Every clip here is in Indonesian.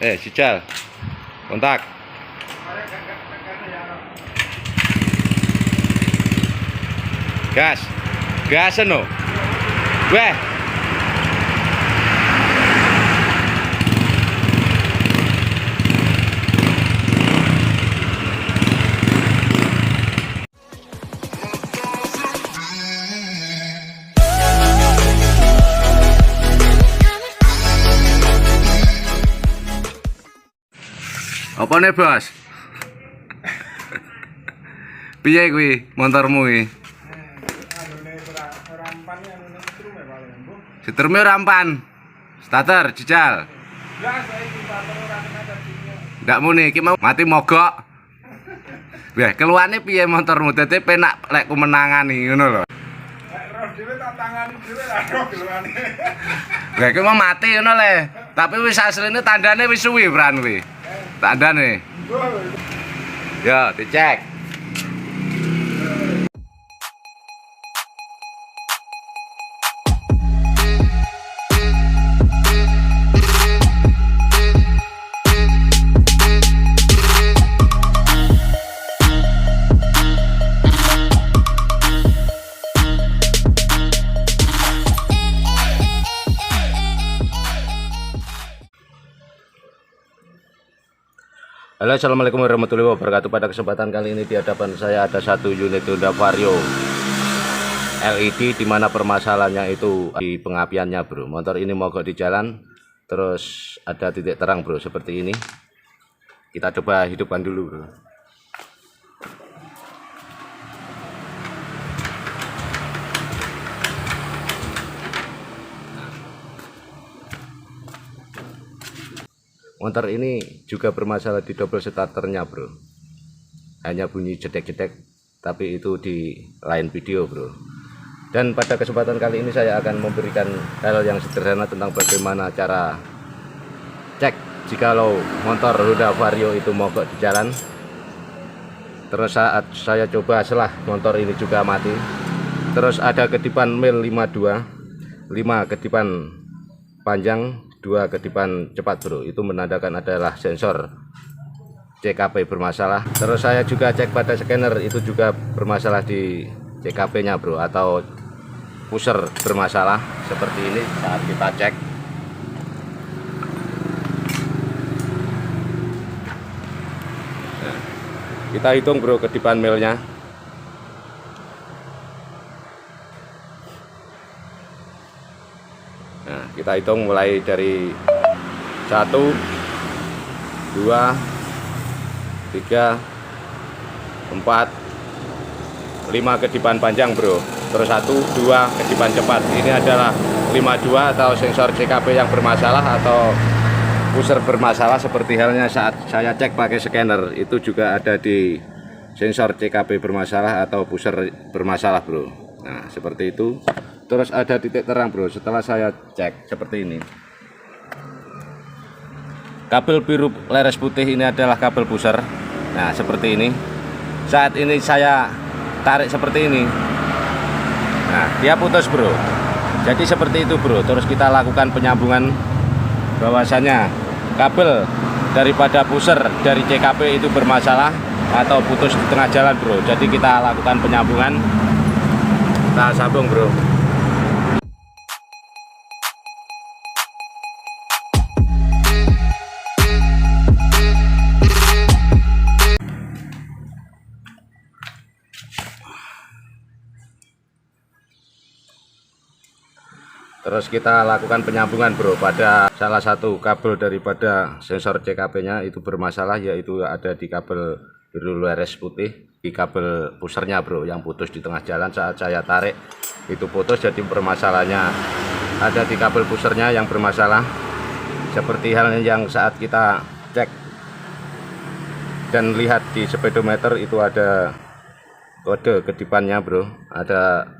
Sical. Kontak. Gas. Gasen no. Weh. Apa nih bos? Piye kuwi motormu iki? Setrume rampan. Starter jejal. Ndak muni iki mau mati mogok. Weh, keluane piye motormu? Dadi penak lek kumenangan iki ngono lho. Lek roh dhewe tak tangani dhewe lah roh keluane. Weh, iki mau mati ngono le. Tapi wis asline tandane wis suwi bran kuwi. Tandane. Yo, dicek. Halo, assalamualaikum warahmatullahi wabarakatuh. Pada kesempatan kali ini di hadapan saya ada satu unit Honda Vario LED, dimana permasalahannya itu di pengapiannya bro. Motor ini mogok di jalan, terus ada titik terang bro, seperti ini. Kita coba hidupkan dulu bro. Motor ini juga bermasalah di double starternya bro. Hanya bunyi jedek-jedek, tapi itu di lain video bro. Dan pada kesempatan kali ini saya akan memberikan hal yang sederhana tentang bagaimana cara cek jikalau motor Honda Vario itu mogok di jalan. Terus saat saya coba setelah motor ini juga mati, terus ada kedipan mil 52, 5 kedipan panjang, 2 kedipan cepat bro. Itu menandakan adalah sensor CKP bermasalah. Terus saya juga cek pada scanner, itu juga bermasalah di CKP nya bro, atau pusher bermasalah seperti ini saat kita cek. Nah, kita hitung bro kedipan milnya. Nah, kita hitung mulai dari 1, 2, 3, 4, 5 kedipan panjang bro. Terus 1, 2 kedipan cepat. Ini adalah 52 atau sensor CKP yang bermasalah atau pusher bermasalah, seperti halnya saat saya cek pakai scanner. Itu juga ada di sensor CKP bermasalah atau pusher bermasalah bro. Nah, seperti itu. Terus ada titik terang bro, setelah saya cek seperti ini. Kabel biru leres putih ini adalah kabel pusher. Nah, seperti ini. Saat ini saya tarik seperti ini. Nah, dia putus bro. Jadi seperti itu bro. Terus kita lakukan penyambungan, bahwasanya kabel daripada pusher dari CKP itu bermasalah atau putus di tengah jalan bro. Jadi kita lakukan penyambungan, kita sambung bro. Terus kita lakukan penyambungan bro pada salah satu kabel daripada sensor CKP nya itu bermasalah, yaitu ada di kabel biru leres putih, di kabel pushernya bro yang putus di tengah jalan. Saat saya tarik itu putus, jadi permasalahannya ada di kabel pushernya yang bermasalah, seperti halnya yang saat kita cek dan lihat di speedometer itu ada kode kedipannya bro. Ada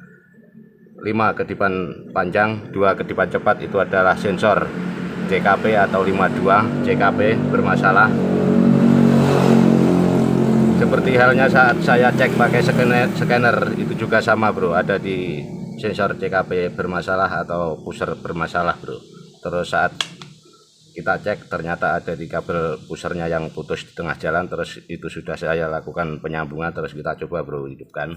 5 kedipan panjang, 2 kedipan cepat, itu adalah sensor CKP atau 52 CKP bermasalah. Seperti halnya saat saya cek pakai scanner itu juga sama bro, ada di sensor CKP bermasalah atau pusher bermasalah bro. Terus saat kita cek ternyata ada di kabel pushernya yang putus di tengah jalan. Terus itu sudah saya lakukan penyambungan, terus kita coba bro hidupkan.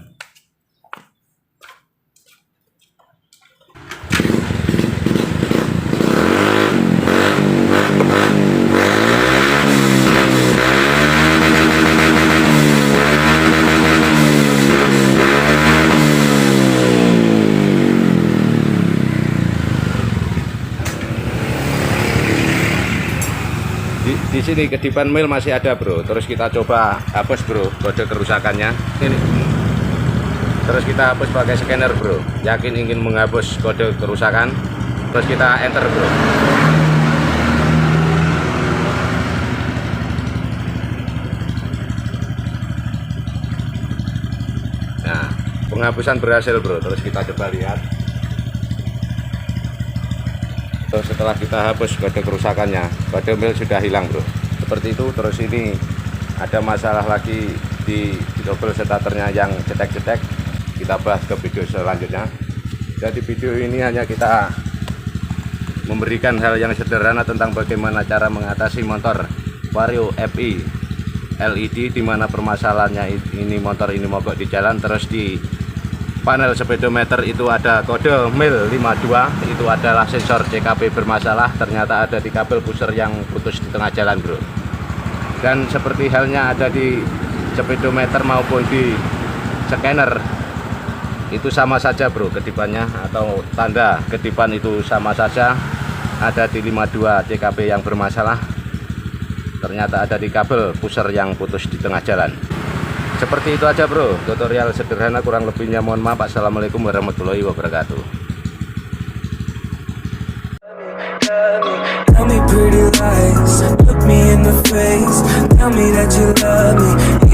Di sini kedipan mil masih ada bro. Terus kita coba hapus bro kode kerusakannya ini. Terus kita hapus pakai scanner bro. Yakin ingin menghapus kode kerusakan, terus kita enter bro. Nah, penghapusan berhasil bro. Terus kita coba lihat. Terus setelah kita hapus kode kerusakannya, kode mil sudah hilang bro, seperti itu. Terus ini ada masalah lagi di double starternya yang cetek-cetek, kita bahas ke video selanjutnya. Jadi video ini hanya kita memberikan hal yang sederhana tentang bagaimana cara mengatasi motor Vario FI LED, dimana permasalahannya ini motor ini mogok di jalan. Terus di panel speedometer itu ada kode mil 52, itu adalah sensor CKP bermasalah, ternyata ada di kabel pusher yang putus di tengah jalan bro. Dan seperti halnya ada di speedometer maupun di scanner, itu sama saja bro kedipannya, atau tanda kedipan itu sama saja, ada di 52 CKP yang bermasalah, ternyata ada di kabel pusher yang putus di tengah jalan. Seperti itu aja bro, tutorial sederhana, kurang lebihnya mohon maaf. Assalamualaikum warahmatullahi wabarakatuh. Tell me pretty lies, look me in the face, tell me that you love me.